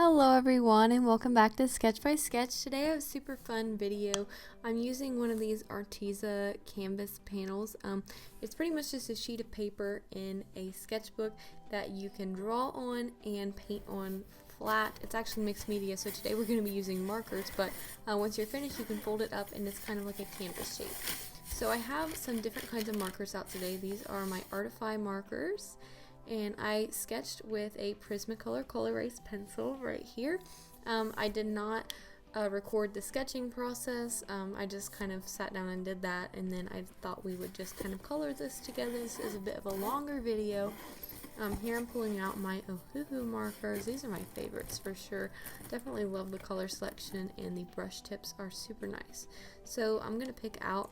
Hello everyone and welcome back to Sketch by Sketch. Today I have a super fun video. I'm using one of these Arteza canvas panels. It's pretty much just a sheet of paper in a sketchbook that you can draw on and paint on flat. It's actually mixed media, so today we're going to be using markers, but once you're finished you can fold it up and it's kind of like a canvas shape. So I have some different kinds of markers out today. These are my Artify markers. And I sketched with a Prismacolor Color Erase pencil right here. I did not record the sketching process. I just kind of sat down and did that, and then I thought we would just kind of color this together. This is a bit of a longer video. Here I'm pulling out my OHUHU markers. These are my favorites for sure. Definitely love the color selection, and the brush tips are super nice. So I'm going to pick out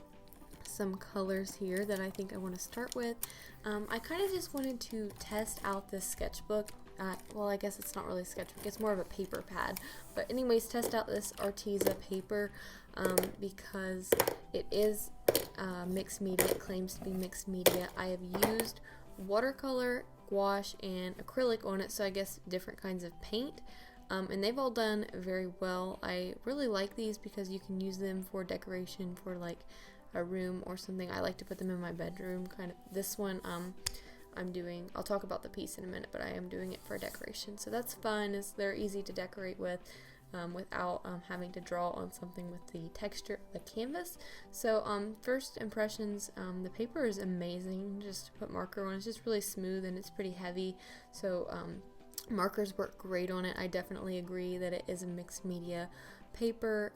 some colors here that I think I want to start with. I kind of just wanted to test out this sketchbook. Well, I guess it's not really a sketchbook, it's more of a paper pad. But anyways, test out this Arteza paper because it is mixed media. It claims to be mixed media. I have used watercolor, gouache, and acrylic on it, so I guess different kinds of paint. And they've all done very well. I really like these because you can use them for decoration for like a room or something. I like to put them in my bedroom, kind of. This one I'll talk about the piece in a minute, but I am doing it for decoration, so that's fun. They're easy to decorate with without having to draw on something with the texture of the canvas. So first impressions, the paper is amazing. Just to put marker on, it's just really smooth and it's pretty heavy, so markers work great on it. I definitely agree that it is a mixed media paper,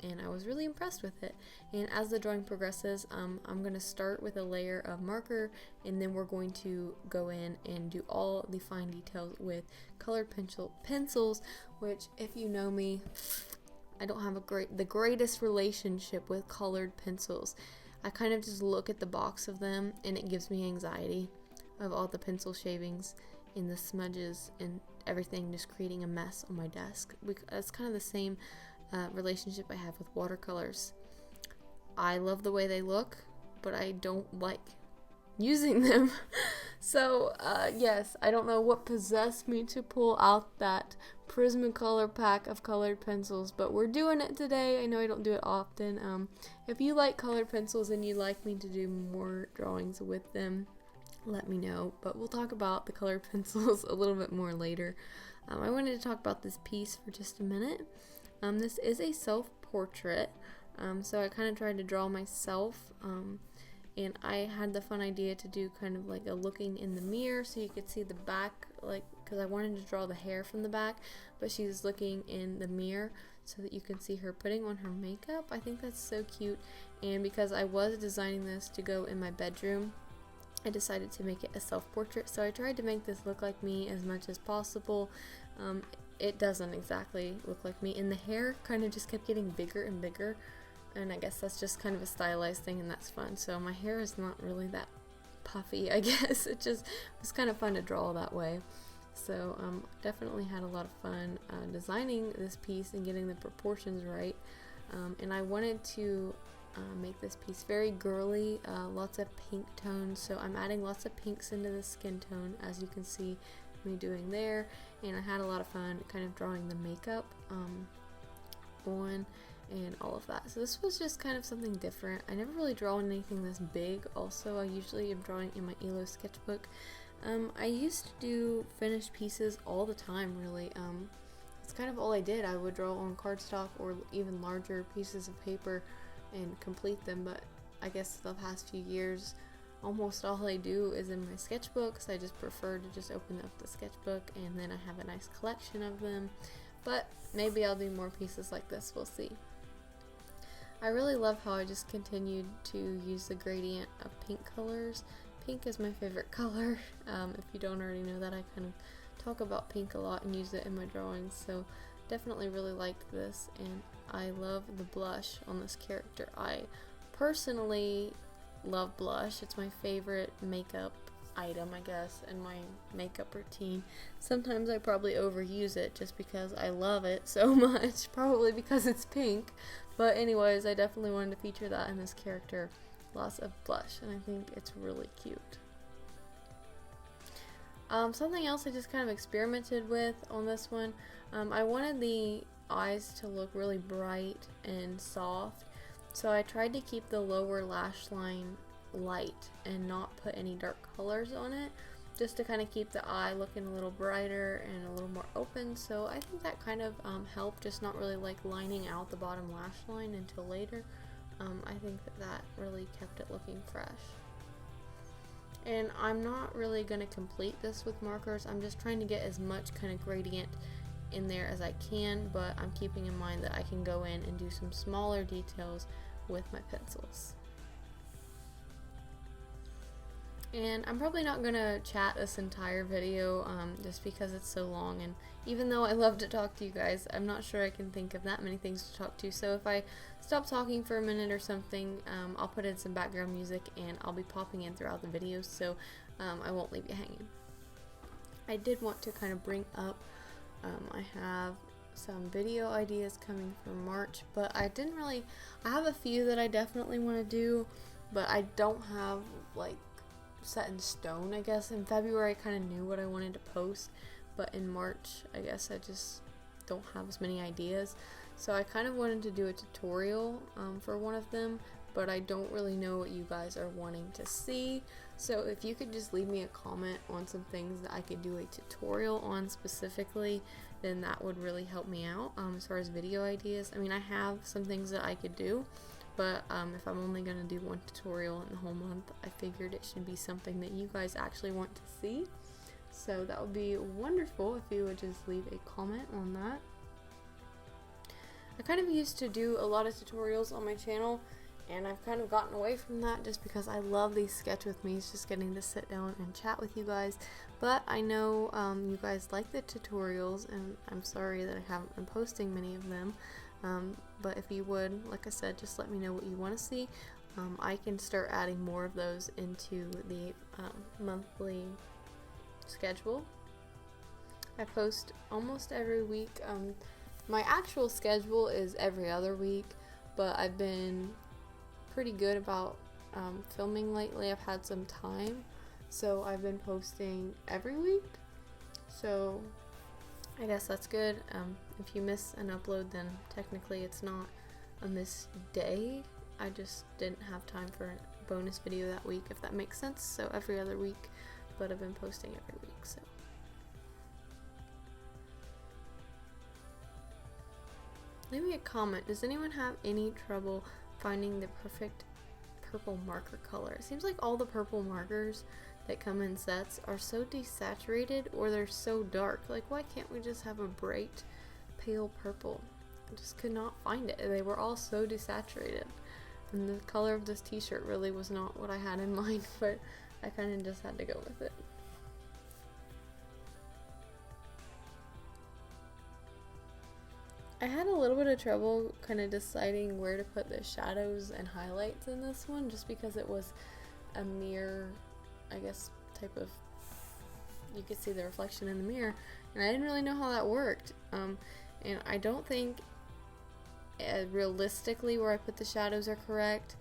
and I was really impressed with it. And as the drawing progresses, I'm going to start with a layer of marker, and then we're going to go in and do all the fine details with colored pencils, which, if you know me, I don't have the greatest relationship with colored pencils. I kind of just look at the box of them and it gives me anxiety of all the pencil shavings and the smudges and everything just creating a mess on my desk. It's kind of the same relationship I have with watercolors. I love the way they look, but I don't like using them. So yes, I don't know what possessed me to pull out that Prismacolor pack of colored pencils, but we're doing it today. I know I don't do it often. If you like colored pencils and you'd like me to do more drawings with them, let me know, but we'll talk about the colored pencils a little bit more later. I wanted to talk about this piece for just a minute. This is a self-portrait, so I kind of tried to draw myself, and I had the fun idea to do kind of like a looking in the mirror so you could see the back, like, because I wanted to draw the hair from the back, but she's looking in the mirror so that you can see her putting on her makeup. I think that's so cute, and because I was designing this to go in my bedroom, I decided to make it a self-portrait, so I tried to make this look like me as much as possible. It doesn't exactly look like me, and the hair kind of just kept getting bigger and bigger, and I guess that's just kind of a stylized thing, and that's fun. So my hair is not really that puffy, I guess. It just was kind of fun to draw that way. So definitely had a lot of fun designing this piece and getting the proportions right, and I wanted to make this piece very girly, lots of pink tones, so I'm adding lots of pinks into the skin tone, as you can see me doing there. And I had a lot of fun kind of drawing the makeup on and all of that. So this was just kind of something different. I never really draw anything this big. Also, I usually am drawing in my ELO sketchbook. I used to do finished pieces all the time, really. It's kind of all I did. I would draw on cardstock or even larger pieces of paper and complete them, but I guess the past few years almost all I do is in my sketchbooks. I just prefer to just open up the sketchbook and then I have a nice collection of them, but maybe I'll do more pieces like this, we'll see. I really love how I just continued to use the gradient of pink colors. Pink is my favorite color. If you don't already know that, I kind of talk about pink a lot and use it in my drawings, so definitely really liked this, and I love the blush on this character. I personally love blush. It's my favorite makeup item, I guess, in my makeup routine. Sometimes I probably overuse it just because I love it so much, probably because it's pink, but anyways, I definitely wanted to feature that in this character. Lots of blush, and I think it's really cute. Something else I just kind of experimented with on this one, I wanted the eyes to look really bright and soft, so I tried to keep the lower lash line light and not put any dark colors on it, just to kind of keep the eye looking a little brighter and a little more open. So I think that kind of helped, just not really like lining out the bottom lash line until later. I think that really kept it looking fresh. And I'm not really going to complete this with markers. I'm just trying to get as much kind of gradient in there as I can, but I'm keeping in mind that I can go in and do some smaller details with my pencils. And I'm probably not going to chat this entire video just because it's so long, and even though I love to talk to you guys, I'm not sure I can think of that many things to talk to. So if I stop talking for a minute or something, I'll put in some background music and I'll be popping in throughout the videos, so I won't leave you hanging. I did want to kind of bring up, I have some video ideas coming for March, but I have a few that I definitely want to do, but I don't have like set in stone. I guess in February I kind of knew what I wanted to post, but in March I guess I just don't have as many ideas. So I kind of wanted to do a tutorial for one of them, but I don't really know what you guys are wanting to see. So if you could just leave me a comment on some things that I could do a tutorial on specifically, then that would really help me out as far as video ideas. I mean, I have some things that I could do, but if I'm only going to do one tutorial in the whole month, I figured it should be something that you guys actually want to see. So that would be wonderful if you would just leave a comment on that. I kind of used to do a lot of tutorials on my channel, and I've kind of gotten away from that just because I love these sketch with me's, just getting to sit down and chat with you guys. But I know you guys like the tutorials, and I'm sorry that I haven't been posting many of them. But if you would, like I said, just let me know what you want to see. I can start adding more of those into the monthly schedule. I post almost every week. My actual schedule is every other week, but I've been pretty good about filming lately. I've had some time, so I've been posting every week. So I guess that's good. If you miss an upload, then technically it's not a missed day. I just didn't have time for a bonus video that week, if that makes sense. So every other week, but I've been posting every week. So leave me a comment. Does anyone have any trouble finding the perfect purple marker color? It seems like all the purple markers that come in sets are so desaturated, or they're so dark. Like, why can't we just have a bright pale purple? I just could not find it. They were all so desaturated, and the color of this t-shirt really was not what I had in mind, but I kind of just had to go with it. I had a little bit of trouble kind of deciding where to put the shadows and highlights in this one, just because it was a mirror, I guess, type of, you could see the reflection in the mirror, and I didn't really know how that worked. And I don't think realistically where I put the shadows are correct,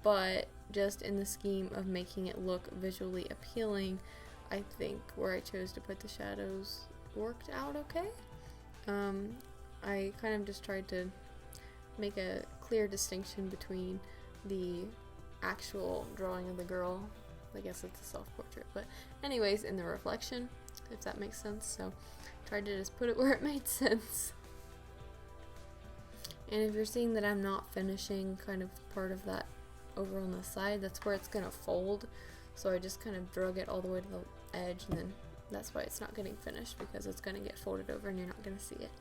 but just in the scheme of making it look visually appealing, I think where I chose to put the shadows worked out okay. I kind of just tried to make a clear distinction between the actual drawing of the girl, I guess it's a self-portrait, but anyways, in the reflection, if that makes sense. So tried to just put it where it made sense. And if you're seeing that I'm not finishing kind of part of that over on the side, that's where it's gonna fold. So I just kind of drug it all the way to the edge, and then that's why it's not getting finished, because it's gonna get folded over and you're not gonna see it.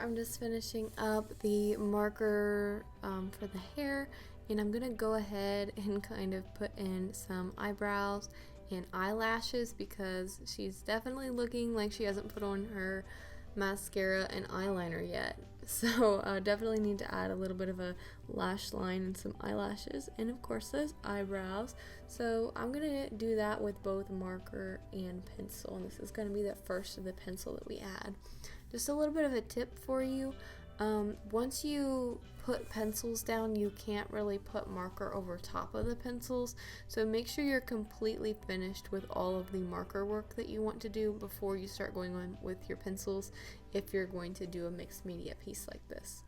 I'm just finishing up the marker for the hair, and I'm gonna go ahead and kind of put in some eyebrows and eyelashes because she's definitely looking like she hasn't put on her mascara and eyeliner yet. So definitely need to add a little bit of a lash line and some eyelashes, and of course those eyebrows. So I'm gonna do that with both marker and pencil, and this is gonna be the first of the pencil that we add. Just a little bit of a tip for you. Once you put pencils down, you can't really put marker over top of the pencils, so make sure you're completely finished with all of the marker work that you want to do before you start going on with your pencils if you're going to do a mixed media piece like this.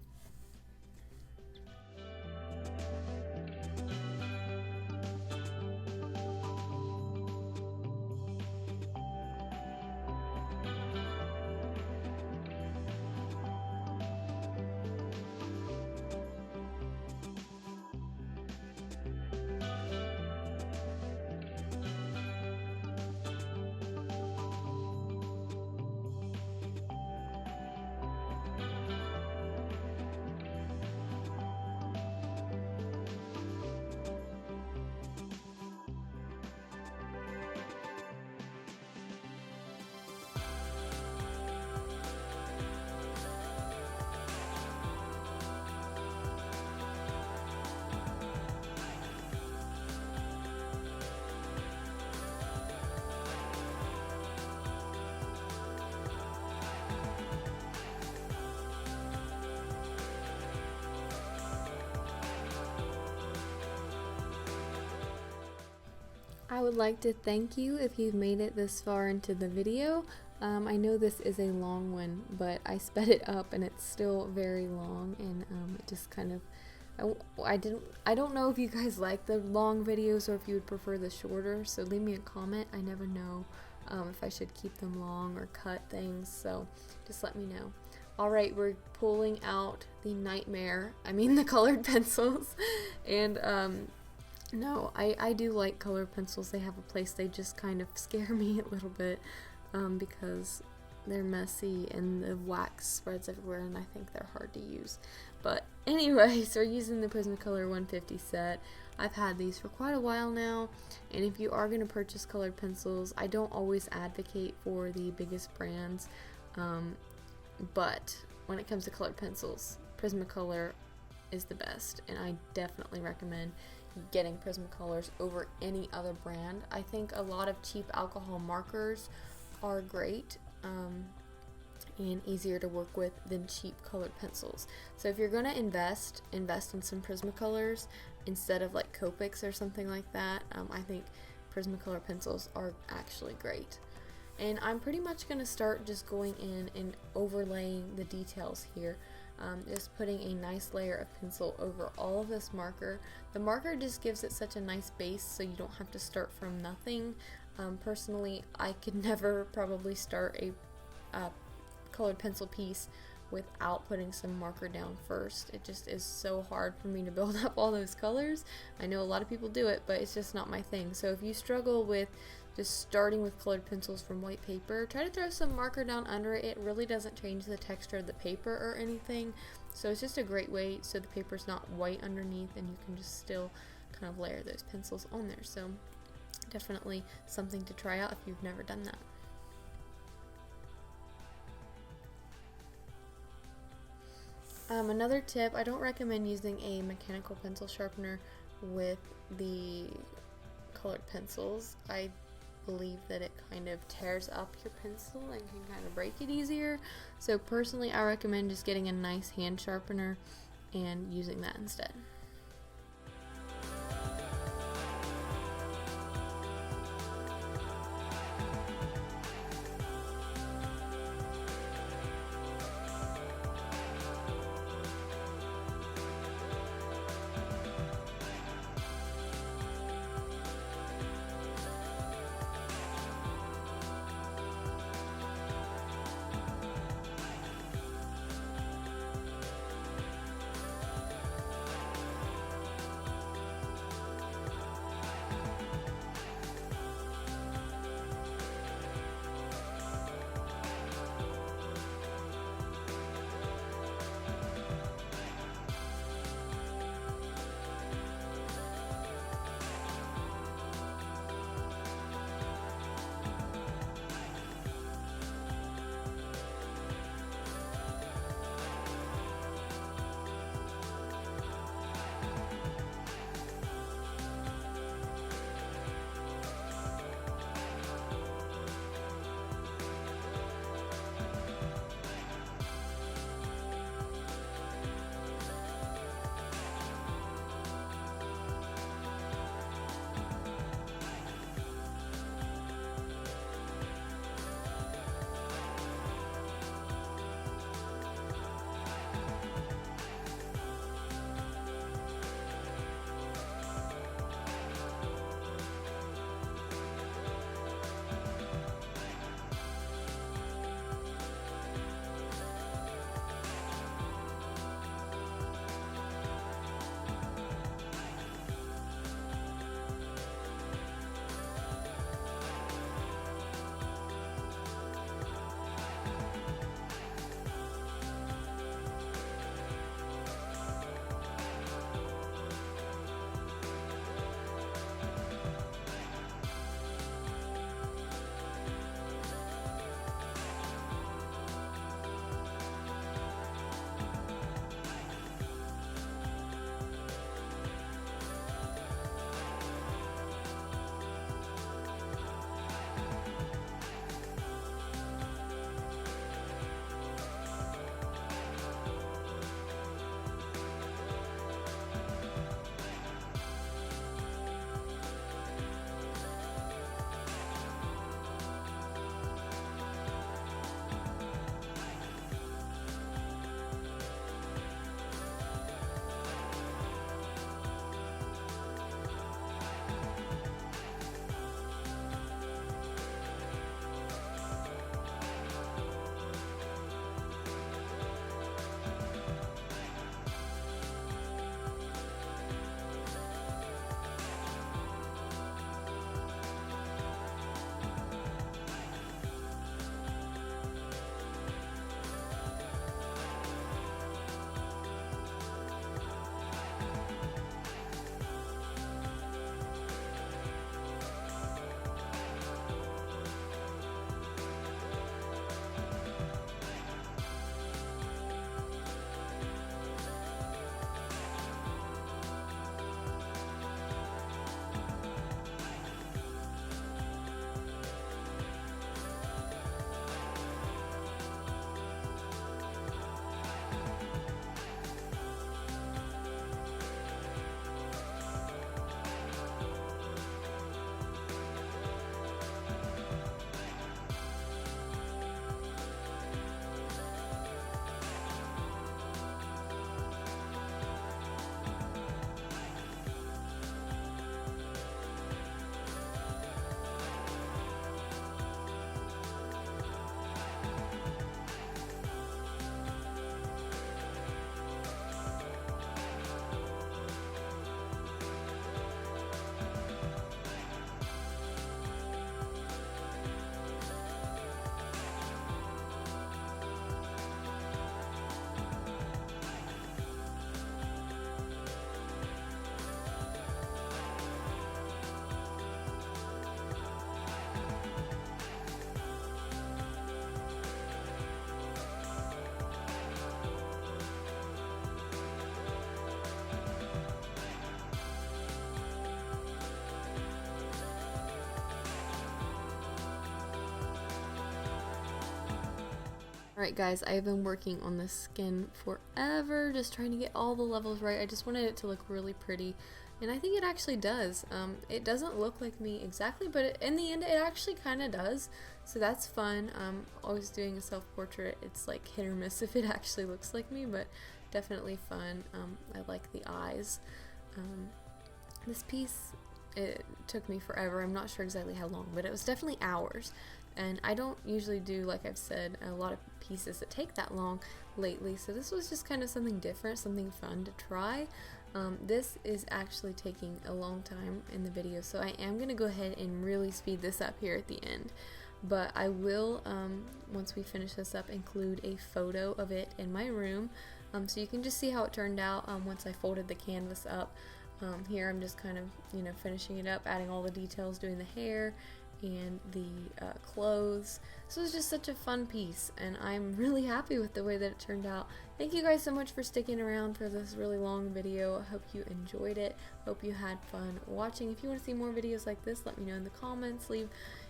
I would like to thank you if you've made it this far into the video. I know this is a long one, but I sped it up and it's still very long, and it just kind of, I don't know if you guys like the long videos or if you would prefer the shorter, so leave me a comment. I never know if I should keep them long or cut things, so just let me know. Alright, we're pulling out the the colored pencils, and no, I do like colored pencils. They have a place. They just kind of scare me a little bit because they're messy and the wax spreads everywhere, and I think they're hard to use. But anyway, so we're using the Prismacolor 150 set. I've had these for quite a while now, and if you are going to purchase colored pencils, I don't always advocate for the biggest brands, but when it comes to colored pencils, Prismacolor is the best, and I definitely recommend getting Prismacolors over any other brand. I think a lot of cheap alcohol markers are great and easier to work with than cheap colored pencils. So if you're going to invest in some Prismacolors instead of like Copics or something like that. I think Prismacolor pencils are actually great. And I'm pretty much going to start just going in and overlaying the details here. Just putting a nice layer of pencil over all of this marker. The marker just gives it such a nice base so you don't have to start from nothing. Personally, I could never probably start a colored pencil piece without putting some marker down first. It just is so hard for me to build up all those colors. I know a lot of people do it, but it's just not my thing. So if you struggle with just starting with colored pencils from white paper, try to throw some marker down under it. It really doesn't change the texture of the paper or anything, so it's just a great way so the paper's not white underneath and you can just still kind of layer those pencils on there. So definitely something to try out if you've never done that. Another tip, I don't recommend using a mechanical pencil sharpener with the colored pencils. I believe that it kind of tears up your pencil and can kind of break it easier. So personally, I recommend just getting a nice hand sharpener and using that instead. Alright guys, I've been working on this skin forever, just trying to get all the levels right. I just wanted it to look really pretty, and I think it actually does. It doesn't look like me exactly, but in the end it actually kind of does, so that's fun. Always doing a self-portrait, it's like hit or miss if it actually looks like me, but definitely fun. I like the eyes. This piece, it took me forever. I'm not sure exactly how long, but it was definitely hours. And I don't usually do, like I've said, a lot of pieces that take that long lately, so this was just kind of something different, something fun to try. This is actually taking a long time in the video, so I am going to go ahead and really speed this up here at the end. But I will, once we finish this up, include a photo of it in my room, so you can just see how it turned out once I folded the canvas up. Here I'm just kind of, finishing it up, adding all the details, doing the hair and the clothes. So it's just such a fun piece, and I'm really happy with the way that it turned out. Thank you guys so much for sticking around for this really long video. I hope you enjoyed it. Hope you had fun watching. If you want to see more videos like this, let me know in the comments. Leave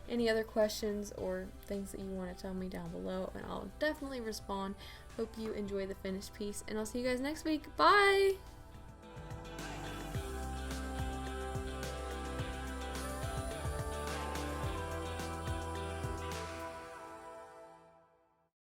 any other questions or things that you want to tell me down below, and I'll definitely respond. Hope you enjoy the finished piece, and I'll see you guys next week. Bye!